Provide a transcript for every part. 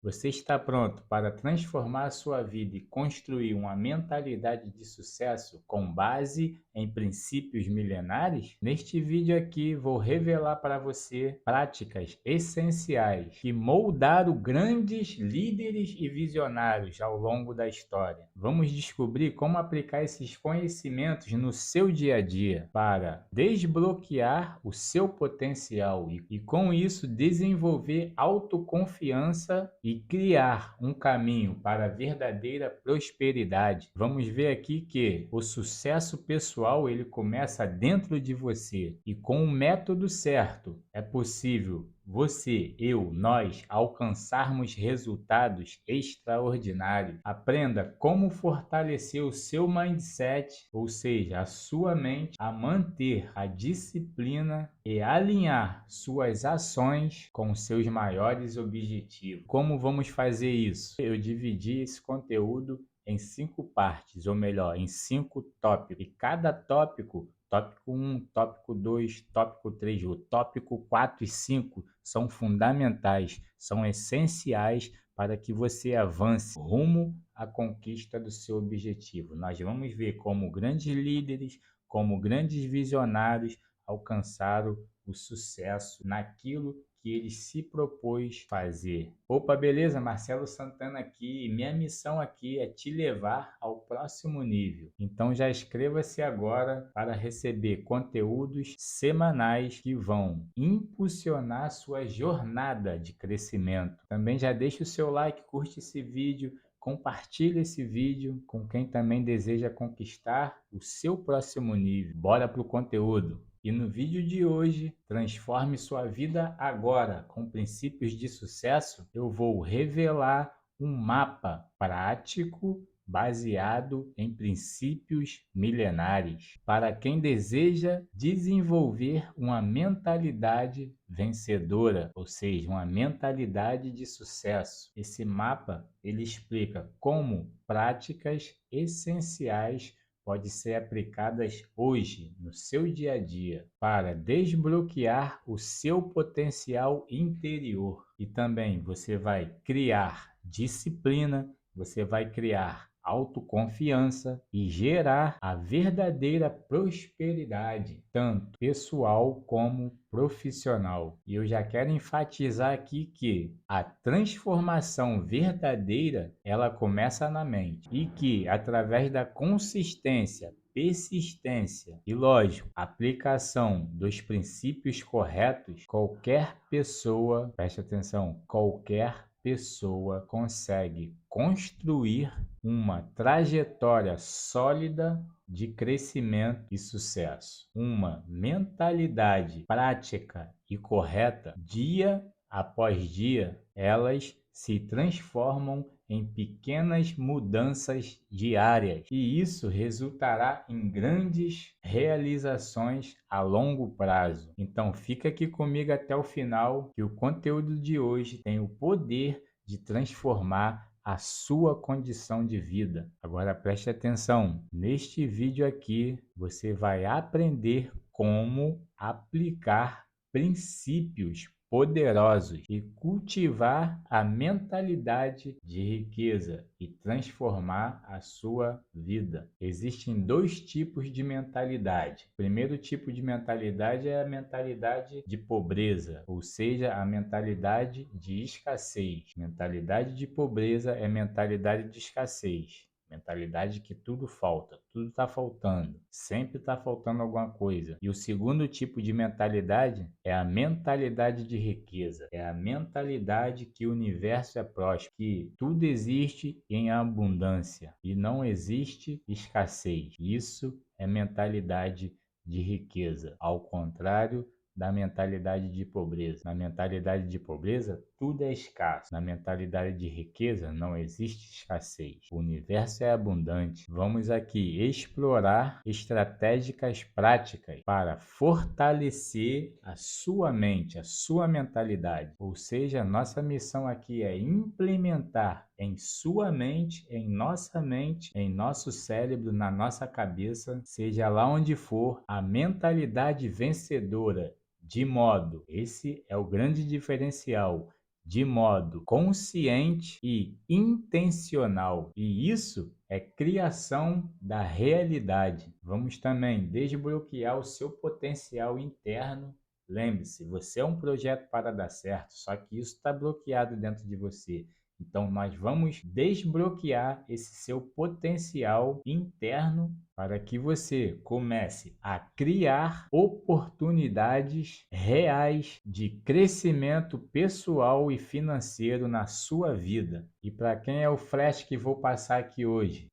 Você está pronto para transformar a sua vida e construir uma mentalidade de sucesso com base em princípios milenares? Neste vídeo aqui vou revelar para você práticas essenciais que moldaram grandes líderes e visionários ao longo da história. Vamos descobrir como aplicar esses conhecimentos no seu dia a dia para desbloquear o seu potencial e com isso desenvolver autoconfiança e criar um caminho para a verdadeira prosperidade. Vamos ver aqui que o sucesso pessoal ele começa dentro de você e com o método certo é possível você, eu, nós alcançarmos resultados extraordinários. Aprenda como fortalecer o seu mindset, ou seja, a sua mente, a manter a disciplina e alinhar suas ações com seus maiores objetivos. Como vamos fazer isso? Eu dividi esse conteúdo em 5 partes, ou melhor, em 5 tópicos. E cada tópico, tópico 1, tópico 2, tópico 3, o tópico 4 e 5 são fundamentais, são essenciais para que você avance rumo à conquista do seu objetivo. Nós vamos ver como grandes líderes, como grandes visionários alcançaram o sucesso naquilo que ele se propôs fazer. Opa, beleza? Marcelo Santana aqui. Minha missão aqui é te levar ao próximo nível. Então já inscreva-se agora para receber conteúdos semanais que vão impulsionar sua jornada de crescimento. Também já deixa o seu like, curte esse vídeo, compartilhe esse vídeo com quem também deseja conquistar o seu próximo nível. Bora pro conteúdo! E no vídeo de hoje, transforme sua vida agora com princípios de sucesso. Eu vou revelar um mapa prático baseado em princípios milenares para quem deseja desenvolver uma mentalidade vencedora, ou seja, uma mentalidade de sucesso. Esse mapa ele explica como práticas essenciais podem ser aplicadas hoje no seu dia a dia para desbloquear o seu potencial interior. E também você vai criar disciplina, você vai criar autoconfiança e gerar a verdadeira prosperidade, tanto pessoal como profissional. E eu já quero enfatizar aqui que a transformação verdadeira, ela começa na mente e que através da consistência, persistência e, lógico, aplicação dos princípios corretos, qualquer pessoa, preste atenção, qualquer pessoa consegue construir uma trajetória sólida de crescimento e sucesso. Uma mentalidade prática e correta, dia após dia, elas se transformam em pequenas mudanças diárias e isso resultará em grandes realizações a longo prazo. Então fica aqui comigo até o final que o conteúdo de hoje tem o poder de transformar a sua condição de vida. Agora preste atenção, neste vídeo aqui você vai aprender como aplicar princípios poderosos e cultivar a mentalidade de riqueza e transformar a sua vida. Existem 2 tipos de mentalidade. O primeiro tipo de mentalidade é a mentalidade de pobreza, ou seja, a mentalidade de escassez. Mentalidade de pobreza é mentalidade de escassez. Mentalidade que tudo falta, tudo está faltando, sempre está faltando alguma coisa. E o segundo tipo de mentalidade é a mentalidade de riqueza. É a mentalidade que o universo é próspero, que tudo existe em abundância e não existe escassez. Isso é mentalidade de riqueza, ao contrário da mentalidade de pobreza. Na mentalidade de pobreza, tudo é escasso. Na mentalidade de riqueza, não existe escassez. O universo é abundante. Vamos aqui explorar estratégicas práticas para fortalecer a sua mente, a sua mentalidade. Ou seja, nossa missão aqui é implementar em sua mente, em nosso cérebro, na nossa cabeça, seja lá onde for, a mentalidade vencedora. De modo, esse é o grande diferencial, de modo consciente e intencional. E isso é criação da realidade. Vamos também desbloquear o seu potencial interno. Lembre-se, você é um projeto para dar certo, só que isso está bloqueado dentro de você. Então, nós vamos desbloquear esse seu potencial interno para que você comece a criar oportunidades reais de crescimento pessoal e financeiro na sua vida. E para quem é o flash que vou passar aqui hoje?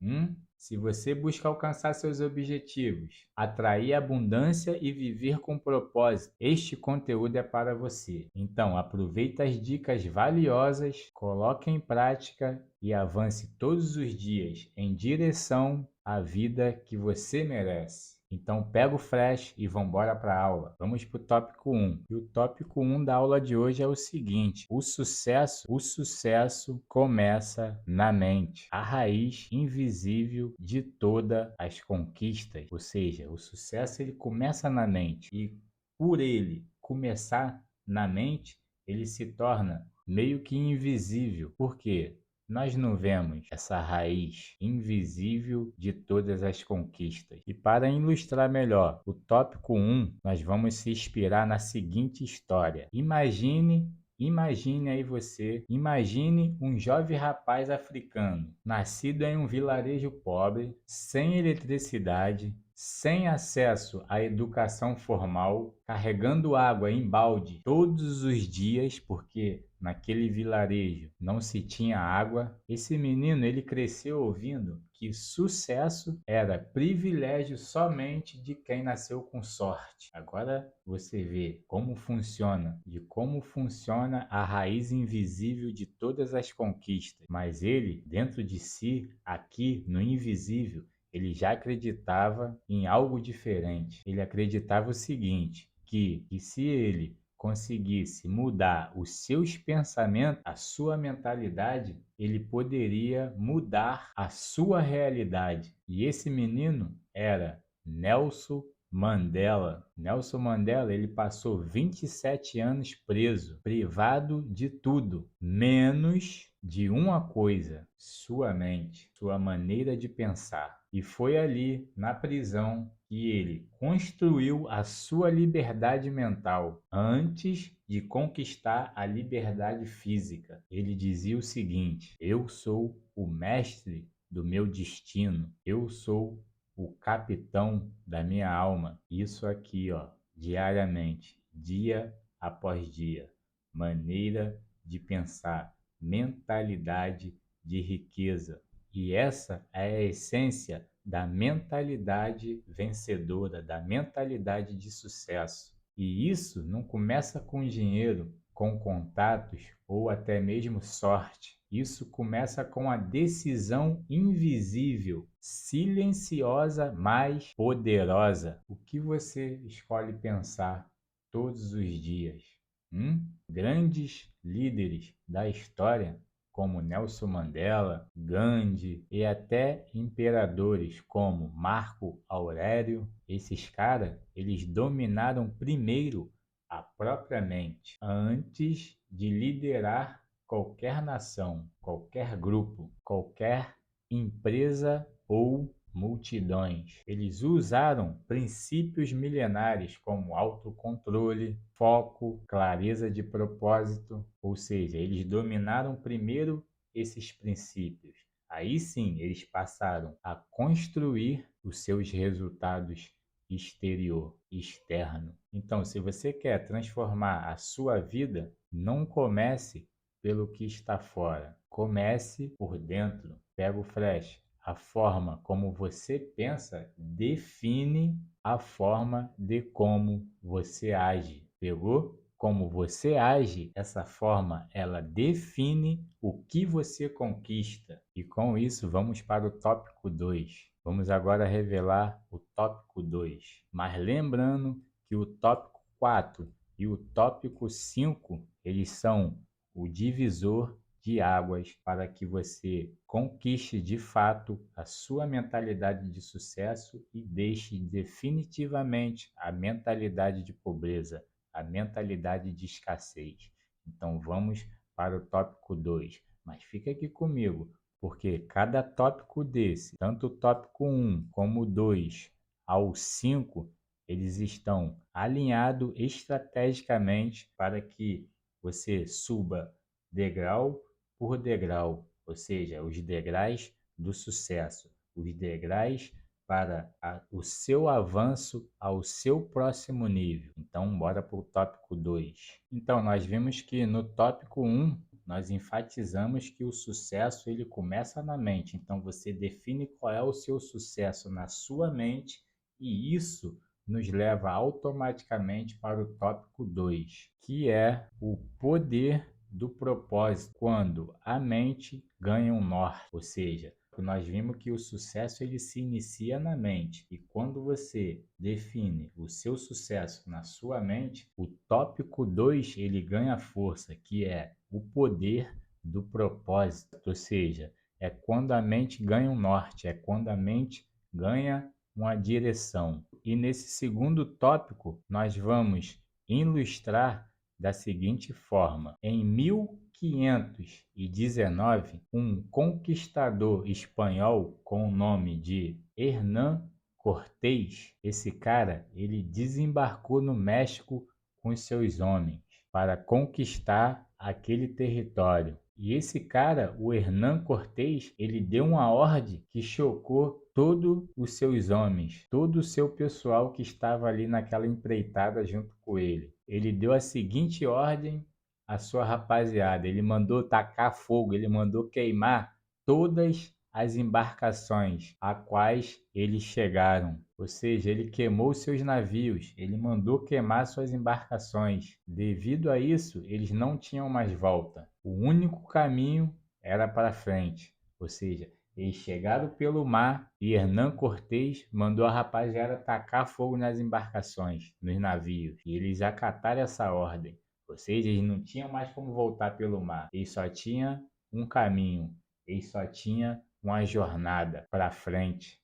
Se você busca alcançar seus objetivos, atrair abundância e viver com propósito, este conteúdo é para você. Então, aproveite as dicas valiosas, coloque em prática e avance todos os dias em direção à vida que você merece. Então, pega o flash e vamos embora para a aula. Vamos para o tópico 1. E o tópico 1 da aula de hoje é o seguinte: o sucesso começa na mente, a raiz invisível de todas as conquistas. Ou seja, o sucesso ele começa na mente e por ele começar na mente, ele se torna meio que invisível. Por quê? Nós não vemos essa raiz invisível de todas as conquistas. E para ilustrar melhor o tópico 1, nós vamos se inspirar na seguinte história. Imagine aí você, imagine um jovem rapaz africano, nascido em um vilarejo pobre, sem eletricidade, sem acesso à educação formal, carregando água em balde todos os dias, porque naquele vilarejo não se tinha água. Esse menino, ele cresceu ouvindo que sucesso era privilégio somente de quem nasceu com sorte. Agora você vê como funciona a raiz invisível de todas as conquistas. Mas ele, dentro de si, aqui no invisível, ele já acreditava em algo diferente. Ele acreditava o seguinte, que se ele conseguisse mudar os seus pensamentos, a sua mentalidade, ele poderia mudar a sua realidade. E esse menino era Nelson Mandela. Nelson Mandela, ele passou 27 anos preso, privado de tudo, menos de uma coisa: sua mente, sua maneira de pensar. E foi ali, na prisão, que ele construiu a sua liberdade mental antes de conquistar a liberdade física. Ele dizia o seguinte: eu sou o mestre do meu destino, eu sou o capitão da minha alma. Isso aqui, ó, diariamente, dia após dia. Maneira de pensar, mentalidade de riqueza. E essa é a essência da mentalidade vencedora, da mentalidade de sucesso. E isso não começa com dinheiro, com contatos ou até mesmo sorte. Isso começa com a decisão invisível, silenciosa, mas poderosa. O que você escolhe pensar todos os dias? Grandes líderes da história, como Nelson Mandela, Gandhi e até imperadores como Marco Aurélio, esses caras, eles dominaram primeiro a própria mente antes de liderar qualquer nação, qualquer grupo, qualquer empresa ou multidões. Eles usaram princípios milenares como autocontrole, foco, clareza de propósito, ou seja, eles dominaram primeiro esses princípios. Aí sim, eles passaram a construir os seus resultados externo. Então, se você quer transformar a sua vida, não comece pelo que está fora. Comece por dentro. Pega o flash. A forma como você pensa define a forma de como você age. Pegou? Como você age, essa forma, ela define o que você conquista. E com isso, vamos para o tópico 2. Vamos agora revelar o tópico 2. Mas lembrando que o tópico 4 e o tópico 5, eles são o divisor de águas para que você conquiste de fato a sua mentalidade de sucesso e deixe definitivamente a mentalidade de pobreza, a mentalidade de escassez. Então vamos para o tópico 2. Mas fica aqui comigo, porque cada tópico desse, tanto o tópico 1 como o 2 ao 5, eles estão alinhados estrategicamente para que você suba degrau por degrau, ou seja, os degraus do sucesso, os degraus para o seu avanço ao seu próximo nível. Então, bora para o tópico 2. Então, nós vimos que no tópico 1, nós enfatizamos que o sucesso ele começa na mente. Então, você define qual é o seu sucesso na sua mente e isso nos leva automaticamente para o tópico 2, que é o poder do propósito, quando a mente ganha um norte, ou seja, nós vimos que o sucesso ele se inicia na mente e quando você define o seu sucesso na sua mente, o tópico 2 ele ganha força, que é o poder do propósito, ou seja, é quando a mente ganha um norte, é quando a mente ganha uma direção. E nesse segundo tópico, nós vamos ilustrar da seguinte forma: em 1519, um conquistador espanhol com o nome de Hernán Cortés, esse cara, ele desembarcou no México com os seus homens para conquistar aquele território. E esse cara, o Hernán Cortés, ele deu uma ordem que chocou todos os seus homens, todo o seu pessoal que estava ali naquela empreitada junto com ele. Ele deu a seguinte ordem à sua rapaziada: ele mandou tacar fogo, ele mandou queimar todas as embarcações a quais eles chegaram. Ou seja, ele queimou seus navios, ele mandou queimar suas embarcações. Devido a isso, eles não tinham mais volta. O único caminho era para frente. Ou seja, eles chegaram pelo mar e Hernán Cortés mandou a rapaziada tacar fogo nas embarcações, nos navios. E eles acataram essa ordem. Ou seja, eles não tinham mais como voltar pelo mar. Eles só tinham um caminho. Eles só tinham uma jornada para frente,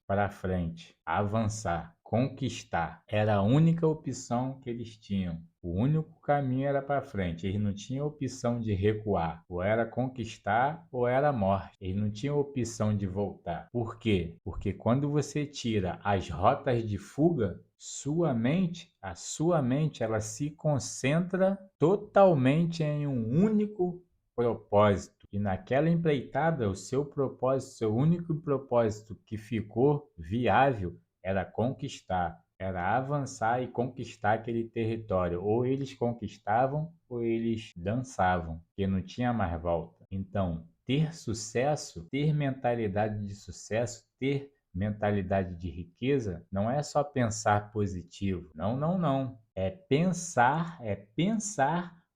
avançar, conquistar. Era a única opção que eles tinham. O único caminho era para frente. Eles não tinham opção de recuar. Ou era conquistar ou era morte. Eles não tinham opção de voltar. Por quê? Porque quando você tira as rotas de fuga, a sua mente, ela se concentra totalmente em um único propósito. E naquela empreitada, o seu propósito, seu único propósito que ficou viável era conquistar, era avançar e conquistar aquele território. Ou eles conquistavam ou eles dançavam, porque não tinha mais volta. Então, ter sucesso, ter mentalidade de sucesso, ter mentalidade de riqueza, não é só pensar positivo. Não, não, não. É pensar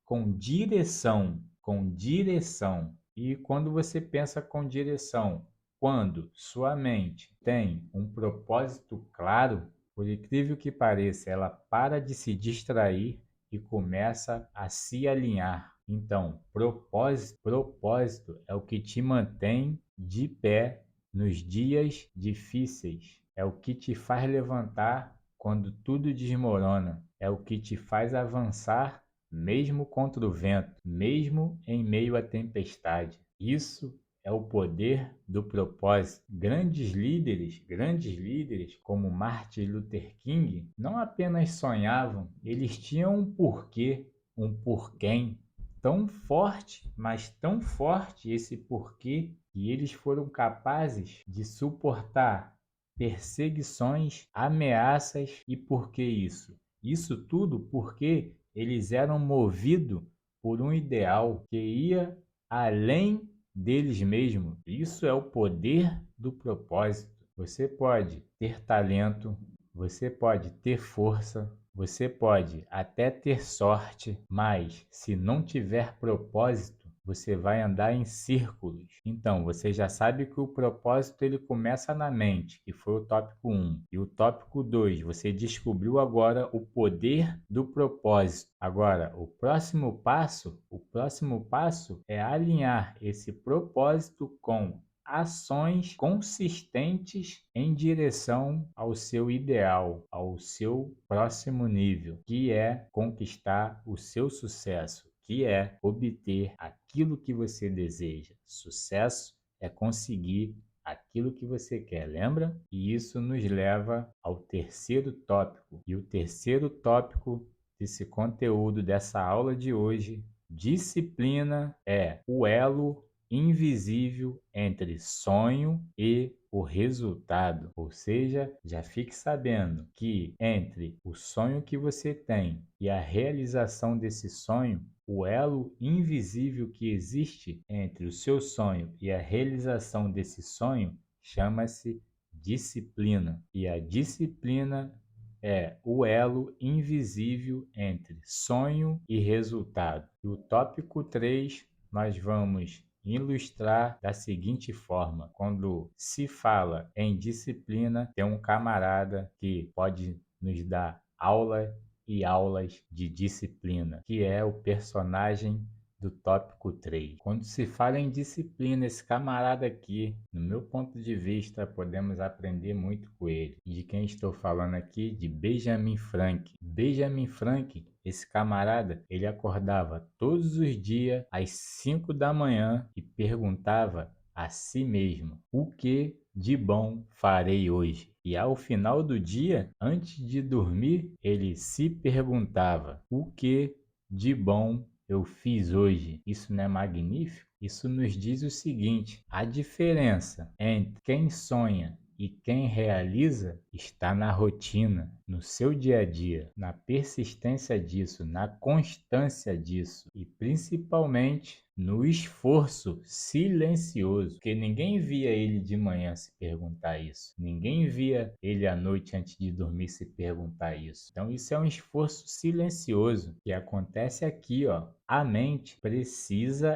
com direção, com direção. E quando você pensa com direção, quando sua mente tem um propósito claro, por incrível que pareça, ela para de se distrair e começa a se alinhar. Então, propósito é o que te mantém de pé nos dias difíceis. É o que te faz levantar quando tudo desmorona. É o que te faz avançar mesmo contra o vento, mesmo em meio à tempestade. Isso é o poder do propósito. Grandes líderes como Martin Luther King, não apenas sonhavam, eles tinham um porquê, um porquém tão forte, mas tão forte esse porquê, que eles foram capazes de suportar perseguições, ameaças. E por que isso? Isso tudo porque eles eram movidos por um ideal que ia além deles mesmos. Isso é o poder do propósito. Você pode ter talento, você pode ter força, você pode até ter sorte, mas se não tiver propósito, você vai andar em círculos. Então, você já sabe que o propósito ele começa na mente, que foi o tópico 1. E o tópico 2, você descobriu agora o poder do propósito. Agora, o próximo passo é alinhar esse propósito com ações consistentes em direção ao seu ideal, ao seu próximo nível, que é conquistar o seu sucesso, que é obter aquilo que você deseja. Sucesso é conseguir aquilo que você quer, lembra? E isso nos leva ao terceiro tópico. E o terceiro tópico desse conteúdo, dessa aula de hoje, disciplina é o elo invisível entre sonho e o resultado. Ou seja, já fique sabendo que entre o sonho que você tem e a realização desse sonho, o elo invisível que existe entre o seu sonho e a realização desse sonho chama-se disciplina. E a disciplina é o elo invisível entre sonho e resultado. E o tópico 3 nós vamos ilustrar da seguinte forma: quando se fala em disciplina, tem um camarada que pode nos dar aula e aulas de disciplina, que é o personagem do tópico 3. Quando se fala em disciplina, esse camarada aqui, no meu ponto de vista, podemos aprender muito com ele. De quem estou falando aqui? De Benjamin Franklin. Benjamin Franklin, esse camarada, ele acordava todos os dias às 5 da manhã e perguntava a si mesmo: o que de bom farei hoje? E ao final do dia, antes de dormir, ele se perguntava: o que de bom eu fiz hoje? Isso não é magnífico? Isso nos diz o seguinte: a diferença entre quem sonha e quem realiza está na rotina, no seu dia a dia, na persistência disso, na constância disso e principalmente no esforço silencioso, porque ninguém via ele de manhã se perguntar isso, ninguém via ele à noite antes de dormir se perguntar isso. Então isso é um esforço silencioso que acontece aqui, ó. A mente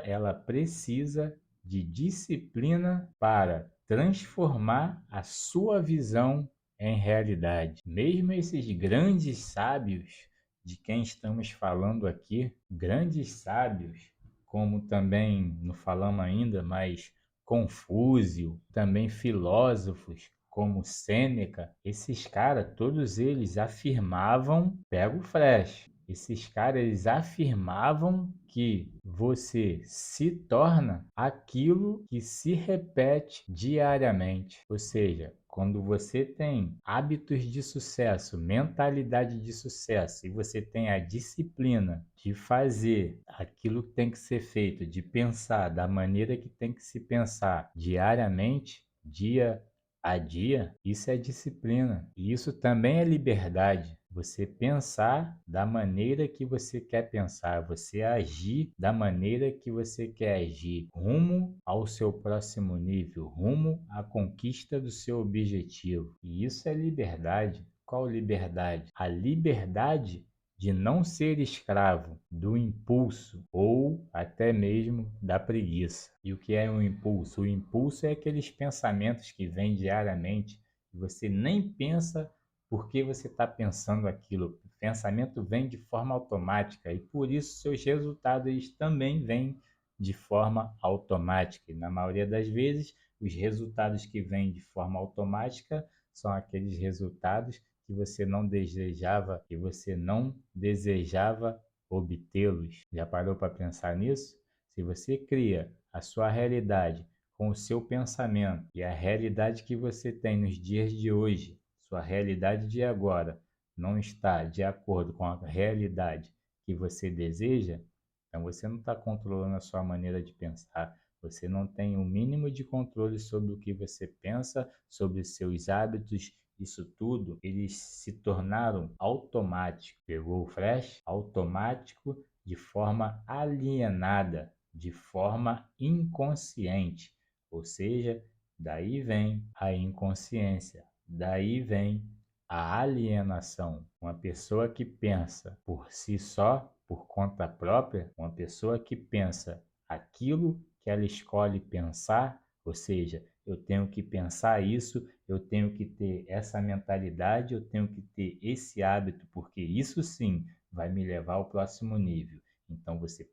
ela precisa de disciplina para transformar a sua visão em realidade. Mesmo esses grandes sábios de quem estamos falando aqui, grandes sábios, como também não falamos ainda, mas Confúcio, também filósofos como Sêneca, esses caras, todos eles afirmavam, pega o flash, esses caras eles afirmavam que você se torna aquilo que se repete diariamente. Ou seja, quando você tem hábitos de sucesso, mentalidade de sucesso, e você tem a disciplina de fazer aquilo que tem que ser feito, de pensar da maneira que tem que se pensar diariamente, dia a dia, isso é disciplina. E isso também é liberdade. Você pensar da maneira que você quer pensar, você agir da maneira que você quer agir, rumo ao seu próximo nível, rumo à conquista do seu objetivo. E isso é liberdade. Qual liberdade? A liberdade de não ser escravo do impulso ou até mesmo da preguiça. E o que é um impulso? O impulso é aqueles pensamentos que vêm diariamente e você nem pensa por que você está pensando aquilo. O pensamento vem de forma automática e por isso seus resultados também vêm de forma automática. E na maioria das vezes, os resultados que vêm de forma automática são aqueles resultados que você não desejava obtê-los. Já parou para pensar nisso? Se você cria a sua realidade com o seu pensamento e a realidade que você tem nos dias de hoje, sua realidade de agora, não está de acordo com a realidade que você deseja, então você não está controlando a sua maneira de pensar. Você não tem o mínimo de controle sobre o que você pensa, sobre seus hábitos. Isso tudo, eles se tornaram automáticos. Pegou o flash? Automático de forma alienada, de forma inconsciente. Ou seja, daí vem a inconsciência, daí vem a alienação. Uma pessoa que pensa por si só, por conta própria, uma pessoa que pensa aquilo que ela escolhe pensar, ou seja, eu tenho que pensar isso, eu tenho que ter essa mentalidade, eu tenho que ter esse hábito, porque isso sim vai me levar ao próximo nível. Então você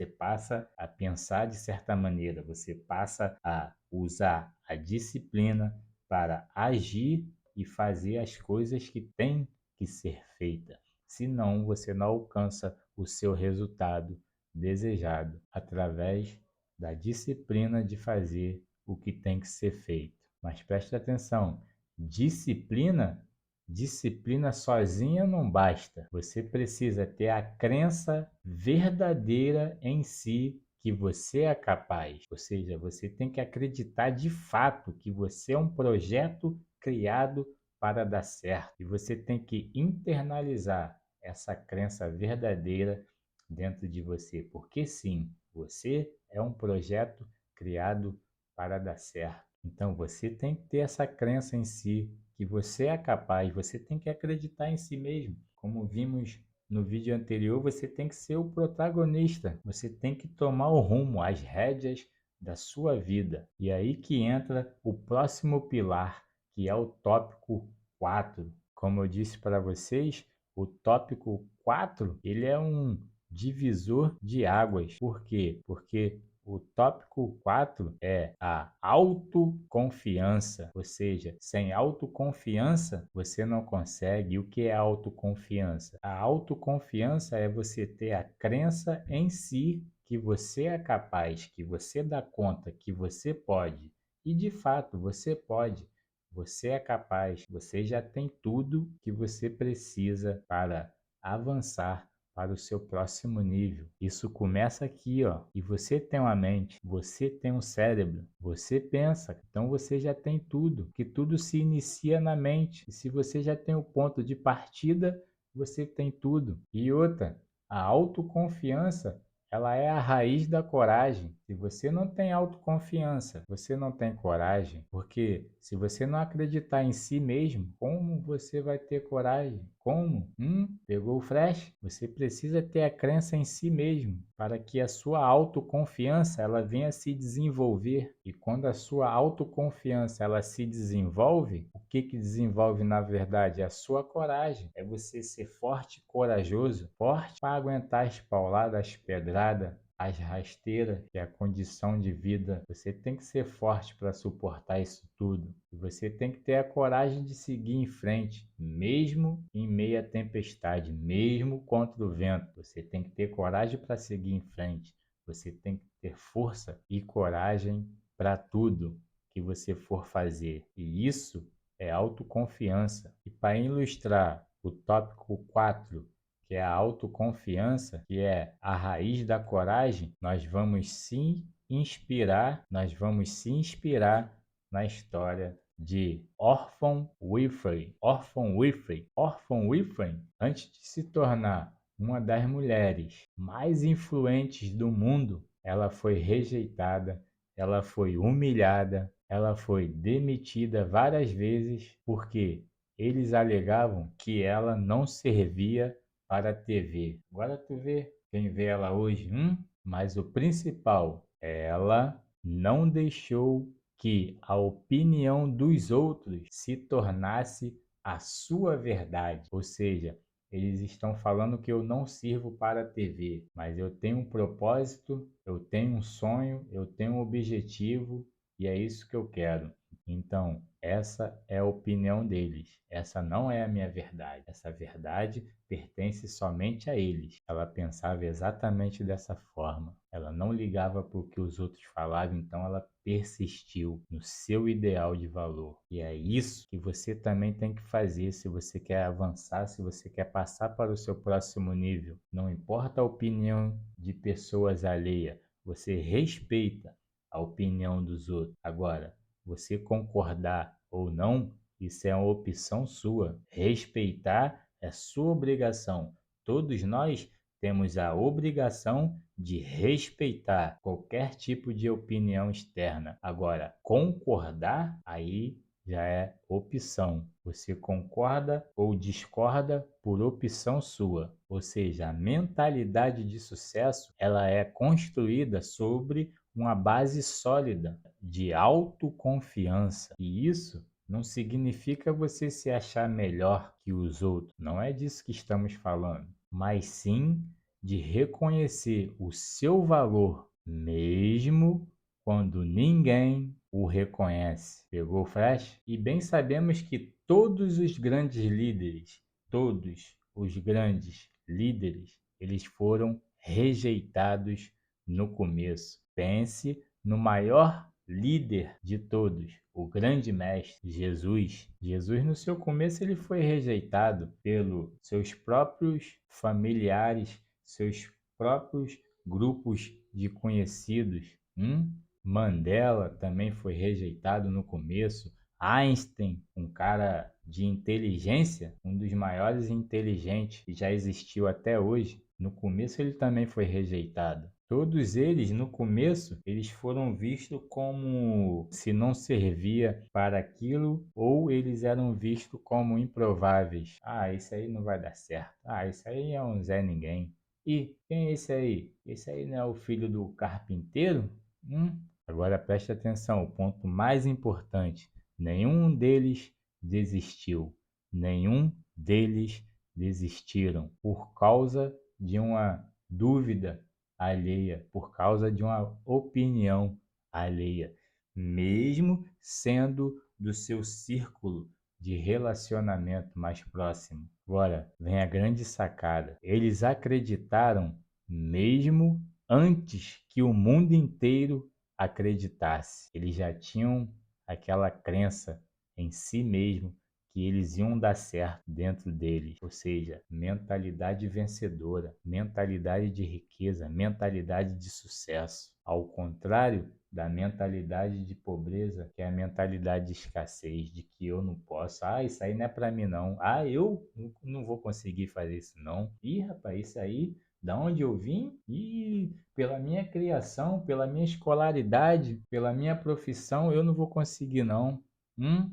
passa a pensar de certa maneira, você passa a usar a disciplina para agir e fazer as coisas que têm que ser feitas. Senão você não alcança o seu resultado desejado através da disciplina de fazer o que tem que ser feito. Mas preste atenção, disciplina, disciplina sozinha não basta. Você precisa ter a crença verdadeira em si que você é capaz. Ou seja, você tem que acreditar de fato que você é um projeto criado para dar certo. E você tem que internalizar essa crença verdadeira dentro de você, porque sim, você é um projeto criado para dar certo. Então você tem que ter essa crença em si, que você é capaz, você tem que acreditar em si mesmo. Como vimos no vídeo anterior, você tem que ser o protagonista, você tem que tomar o rumo, as rédeas da sua vida. E aí que entra o próximo pilar, que é o tópico 4. Como eu disse para vocês, o tópico 4 ele é um divisor de águas. Por quê? Porque o tópico 4 é a autoconfiança, ou seja, sem autoconfiança você não consegue. O que é autoconfiança? A autoconfiança é você ter a crença em si que você é capaz, que você dá conta, que você pode. E de fato você pode. Você é capaz, você já tem tudo que você precisa para avançar para o seu próximo nível. Isso começa aqui, ó. E você tem uma mente, você tem um cérebro, você pensa, então você já tem tudo, que tudo se inicia na mente. E se você já tem o ponto de partida, você tem tudo. E outra, a autoconfiança ela é a raiz da coragem. Se você não tem autoconfiança, você não tem coragem, porque se você não acreditar em si mesmo, como você vai ter coragem? Como? Pegou o flash? Você precisa ter a crença em si mesmo para que a sua autoconfiança ela venha se desenvolver. E quando a sua autoconfiança ela se desenvolve, o que que desenvolve na verdade? A sua coragem. É você ser forte e corajoso, forte para aguentar as pauladas, as pedradas, as rasteiras, que é a condição de vida. Você tem que ser forte para suportar isso tudo. E você tem que ter a coragem de seguir em frente, mesmo em meio à tempestade, mesmo contra o vento. Você tem que ter coragem para seguir em frente. Você tem que ter força e coragem para tudo que você for fazer. E isso é autoconfiança. E para ilustrar o tópico 4, que é a autoconfiança, que é a raiz da coragem, nós vamos se inspirar na história de Oprah Winfrey. Oprah Winfrey, antes de se tornar uma das mulheres mais influentes do mundo, ela foi rejeitada, ela foi humilhada, ela foi demitida várias vezes porque eles alegavam que ela não servia para a TV. Agora tu vê quem vê ela hoje, mas o principal, ela não deixou que a opinião dos outros se tornasse a sua verdade. Ou seja, eles estão falando que eu não sirvo para a TV, mas eu tenho um propósito, eu tenho um sonho, eu tenho um objetivo e é isso que eu quero. Então, essa é a opinião deles. Essa não é a minha verdade. Essa verdade pertence somente a eles. Ela pensava exatamente dessa forma. Ela não ligava para o que os outros falavam, então ela persistiu no seu ideal de valor. E é isso que você também tem que fazer se você quer avançar, se você quer passar para o seu próximo nível. Não importa a opinião de pessoas alheias, você respeita a opinião dos outros. Agora, você concordar ou não, isso é uma opção sua. Respeitar é sua obrigação. Todos nós temos a obrigação de respeitar qualquer tipo de opinião externa. Agora, concordar, aí já é opção. Você concorda ou discorda por opção sua. Ou seja, a mentalidade de sucesso, ela é construída sobre uma base sólida de autoconfiança. E isso não significa você se achar melhor que os outros. Não é disso que estamos falando, mas sim de reconhecer o seu valor, mesmo quando ninguém o reconhece. Pegou o flash? E bem sabemos que todos os grandes líderes eles foram rejeitados no começo. Pense no maior líder de todos, o grande mestre Jesus. Jesus, no seu começo, ele foi rejeitado pelos seus próprios familiares, seus próprios grupos de conhecidos. Mandela também foi rejeitado no começo. Einstein, um cara de inteligência, um dos maiores inteligentes que já existiu até hoje, no começo ele também foi rejeitado. Todos eles, no começo, eles foram vistos como se não servia para aquilo, ou eles eram vistos como improváveis. Ah, isso aí não vai dar certo. Ah, isso aí é um Zé Ninguém. E quem é esse aí? Esse aí não é o filho do carpinteiro? Agora preste atenção, o ponto mais importante: nenhum deles desistiu, nenhum deles desistiram por causa de uma dúvida alheia, por causa de uma opinião alheia, mesmo sendo do seu círculo de relacionamento mais próximo. Agora vem a grande sacada: eles acreditaram mesmo antes que o mundo inteiro acreditasse. Eles já tinham aquela crença em si mesmo que eles iam dar certo dentro deles, ou seja, mentalidade vencedora, mentalidade de riqueza, mentalidade de sucesso. Ao contrário da mentalidade de pobreza, que é a mentalidade de escassez, de que eu não posso, isso aí não é para mim não, eu não vou conseguir fazer isso não, rapaz, isso aí da onde eu vim e pela minha criação, pela minha escolaridade, pela minha profissão, eu não vou conseguir não.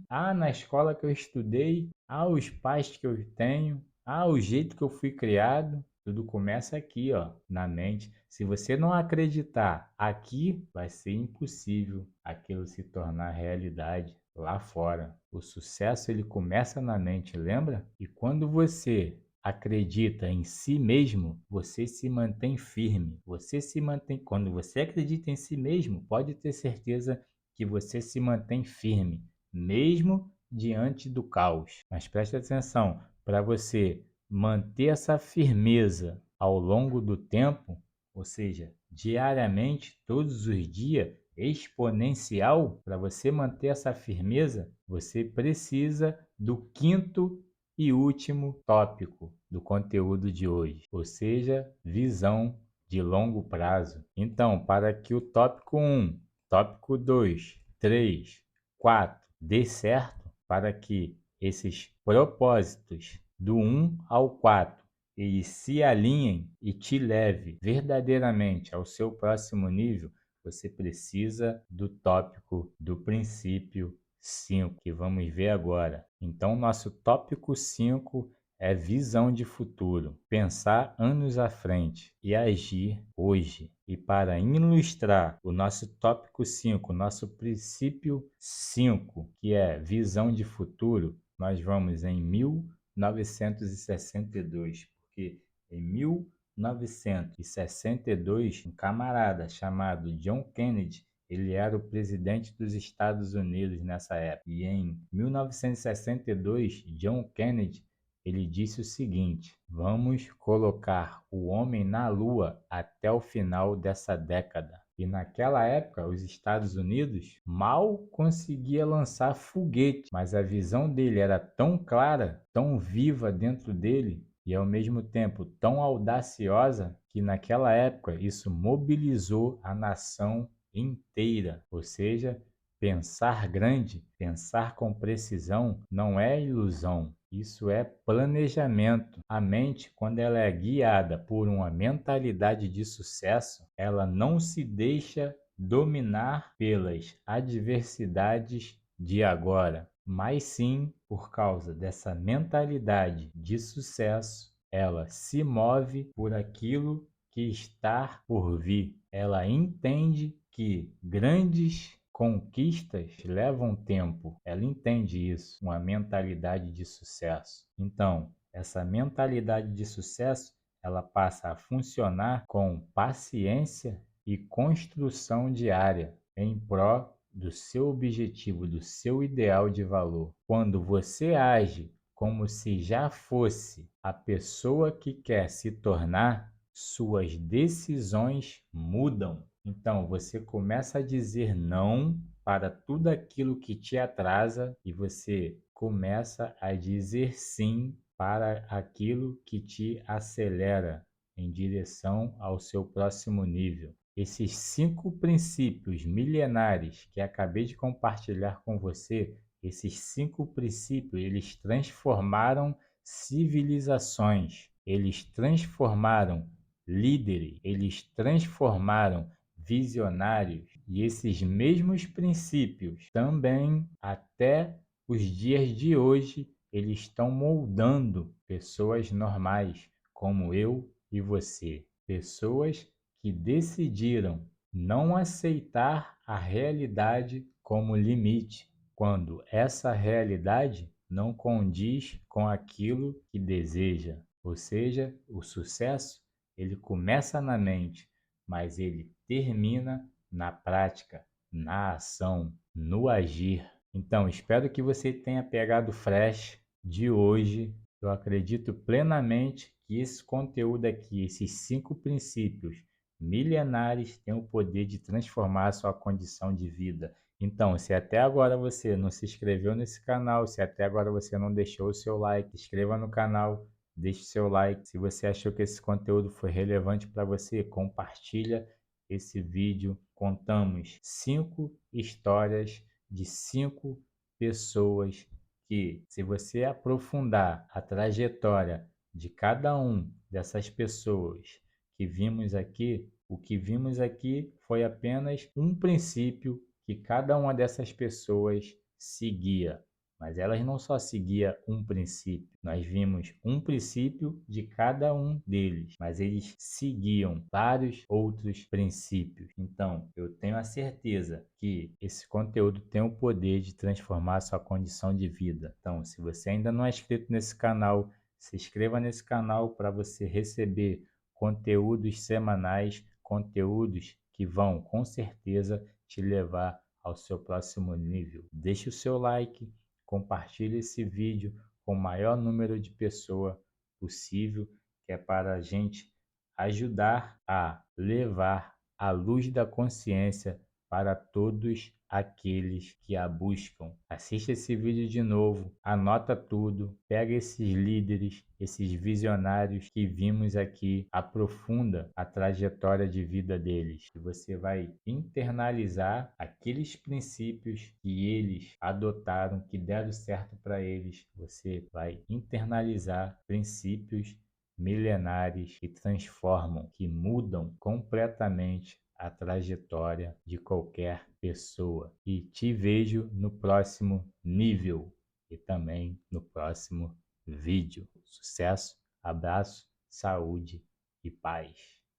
Na escola que eu estudei, os pais que eu tenho, o jeito que eu fui criado, tudo começa aqui, ó, na mente. Se você não acreditar aqui, vai ser impossível aquilo se tornar realidade lá fora. O sucesso ele começa na mente, lembra? E quando você acredita em si mesmo, você se mantém firme. Você se mantém. Quando você acredita em si mesmo, pode ter certeza que você se mantém firme, mesmo diante do caos. Mas preste atenção, para você manter essa firmeza ao longo do tempo, ou seja, diariamente, todos os dias, exponencial, para você manter essa firmeza, você precisa do quinto e último tópico do conteúdo de hoje, ou seja, visão de longo prazo. Então, para que o tópico 1, tópico 2, 3, 4 dê certo, para que esses propósitos do 1 ao 4 eles se alinhem e te leve verdadeiramente ao seu próximo nível, você precisa do tópico do princípio 5, que vamos ver agora. Então, nosso tópico 5 é visão de futuro, pensar anos à frente e agir hoje. E para ilustrar o nosso tópico 5, nosso princípio 5, que é visão de futuro, nós vamos em 1962, porque em 1962, um camarada chamado John Kennedy, ele era o presidente dos Estados Unidos nessa época. E em 1962, John Kennedy ele disse o seguinte: vamos colocar o homem na Lua até o final dessa década. E naquela época, os Estados Unidos mal conseguia lançar foguete, mas a visão dele era tão clara, tão viva dentro dele, e ao mesmo tempo tão audaciosa, que naquela época isso mobilizou a nação inteira. Ou seja, pensar grande, pensar com precisão não é ilusão, isso é planejamento. A mente, quando ela é guiada por uma mentalidade de sucesso, ela não se deixa dominar pelas adversidades de agora, mas sim por causa dessa mentalidade de sucesso, ela se move por aquilo que está por vir. Ela entende que grandes conquistas levam tempo. Ela entende isso, uma mentalidade de sucesso. Então, essa mentalidade de sucesso, ela passa a funcionar com paciência e construção diária em pró do seu objetivo, do seu ideal de valor. Quando você age como se já fosse a pessoa que quer se tornar, suas decisões mudam. Então, você começa a dizer não para tudo aquilo que te atrasa e você começa a dizer sim para aquilo que te acelera em direção ao seu próximo nível. Esses 5 princípios milenares que acabei de compartilhar com você, esses 5 princípios, eles transformaram civilizações, eles transformaram líderes, eles transformaram visionários, e esses mesmos princípios também até os dias de hoje eles estão moldando pessoas normais como eu e você, pessoas que decidiram não aceitar a realidade como limite, quando essa realidade não condiz com aquilo que deseja. Ou seja, o sucesso, ele começa na mente, mas ele termina na prática, na ação, no agir. Então, espero que você tenha pegado o flash de hoje. Eu acredito plenamente que esse conteúdo aqui, esses 5 princípios milenares, têm o poder de transformar a sua condição de vida. Então, se até agora você não se inscreveu nesse canal, se até agora você não deixou o seu like, se inscreva no canal, deixe o seu like. Se você achou que esse conteúdo foi relevante para você, compartilha esse vídeo. Contamos 5 histórias de 5 pessoas que, se você aprofundar a trajetória de cada um dessas pessoas que vimos aqui, o que vimos aqui foi apenas um princípio que cada uma dessas pessoas seguia. Mas elas não só seguiam um princípio, nós vimos um princípio de cada um deles, mas eles seguiam vários outros princípios. Então, eu tenho a certeza que esse conteúdo tem o poder de transformar a sua condição de vida. Então, se você ainda não é inscrito nesse canal, se inscreva nesse canal para você receber conteúdos semanais, conteúdos que vão com certeza te levar ao seu próximo nível. Deixe o seu like, compartilhe esse vídeo com o maior número de pessoas possível, que é para a gente ajudar a levar a luz da consciência para todos aqueles que a buscam. Assista esse vídeo de novo, anota tudo, pega esses líderes, esses visionários que vimos aqui, aprofunda a trajetória de vida deles. E você vai internalizar aqueles princípios que eles adotaram, que deram certo para eles. Você vai internalizar princípios milenares que transformam, que mudam completamente a trajetória de qualquer pessoa. E te vejo no próximo nível e também no próximo vídeo. Sucesso, abraço, saúde e paz.